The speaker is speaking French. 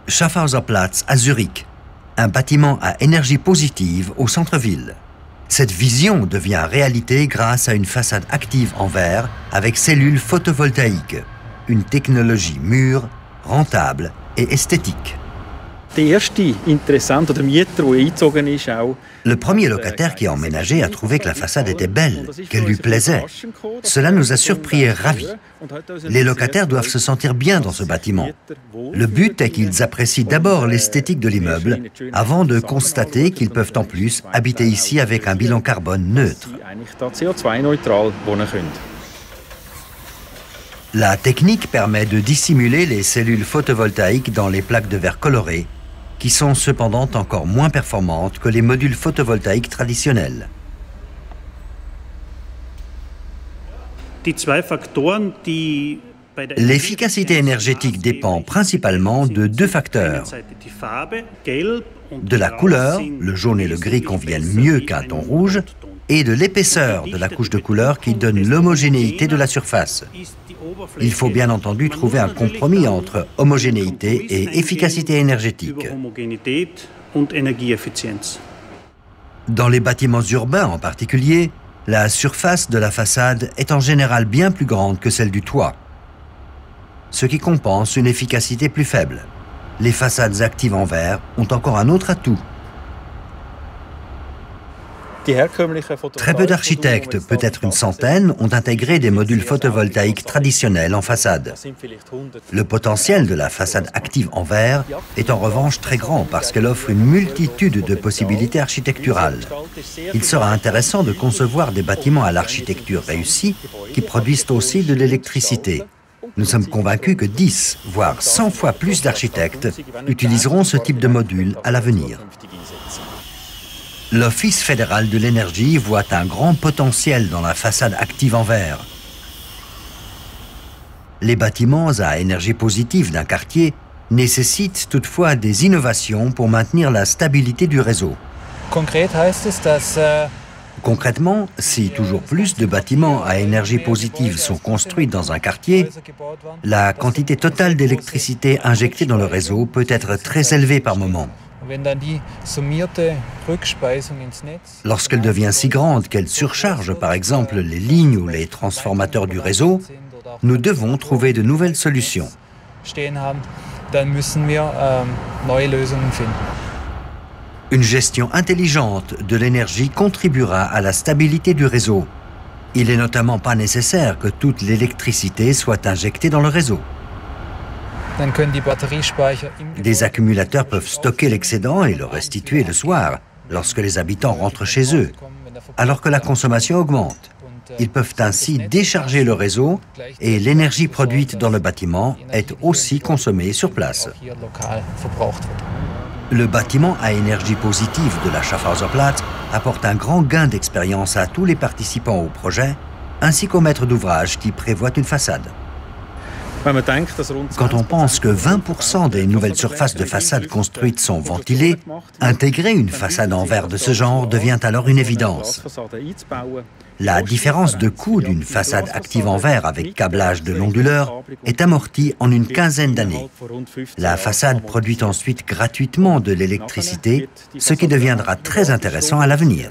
Schaffhauserplatz à Zurich, un bâtiment à énergie positive au centre-ville. Cette vision devient réalité grâce à une façade active en verre avec cellules photovoltaïques, une technologie mûre, rentable et esthétique. Le premier locataire qui a emménagé a trouvé que la façade était belle, qu'elle lui plaisait. Cela nous a surpris et ravis. Les locataires doivent se sentir bien dans ce bâtiment. Le but est qu'ils apprécient d'abord l'esthétique de l'immeuble avant de constater qu'ils peuvent en plus habiter ici avec un bilan carbone neutre. La technique permet de dissimuler les cellules photovoltaïques dans les plaques de verre colorées, qui sont cependant encore moins performantes que les modules photovoltaïques traditionnels. L'efficacité énergétique dépend principalement de deux facteurs. De la couleur, le jaune et le gris conviennent mieux qu'un ton rouge, et de l'épaisseur de la couche de couleur qui donne l'homogénéité de la surface. Il faut bien entendu trouver un compromis entre homogénéité et efficacité énergétique. Dans les bâtiments urbains en particulier, la surface de la façade est en général bien plus grande que celle du toit, ce qui compense une efficacité plus faible. Les façades actives en verre ont encore un autre atout. Très peu d'architectes, peut-être une centaine, ont intégré des modules photovoltaïques traditionnels en façade. Le potentiel de la façade active en verre est en revanche très grand parce qu'elle offre une multitude de possibilités architecturales. Il sera intéressant de concevoir des bâtiments à l'architecture réussie qui produisent aussi de l'électricité. Nous sommes convaincus que 10, voire 100 fois plus d'architectes utiliseront ce type de module à l'avenir. L'Office fédéral de l'énergie voit un grand potentiel dans la façade active en verre. Les bâtiments à énergie positive d'un quartier nécessitent toutefois des innovations pour maintenir la stabilité du réseau. Concrètement, si toujours plus de bâtiments à énergie positive sont construits dans un quartier, la quantité totale d'électricité injectée dans le réseau peut être très élevée par moment. Lorsqu'elle devient si grande qu'elle surcharge par exemple les lignes ou les transformateurs du réseau, nous devons trouver de nouvelles solutions. Une gestion intelligente de l'énergie contribuera à la stabilité du réseau. Il n'est notamment pas nécessaire que toute l'électricité soit injectée dans le réseau. Des accumulateurs peuvent stocker l'excédent et le restituer le soir, lorsque les habitants rentrent chez eux, alors que la consommation augmente. Ils peuvent ainsi décharger le réseau et l'énergie produite dans le bâtiment est aussi consommée sur place. Le bâtiment à énergie positive de la Schaffhauserplatz apporte un grand gain d'expérience à tous les participants au projet, ainsi qu'aux maîtres d'ouvrage qui prévoient une façade. Quand on pense que 20% des nouvelles surfaces de façade construites sont ventilées, intégrer une façade en verre de ce genre devient alors une évidence. La différence de coût d'une façade active en verre avec câblage de l'onduleur est amortie en une quinzaine d'années. La façade produit ensuite gratuitement de l'électricité, ce qui deviendra très intéressant à l'avenir.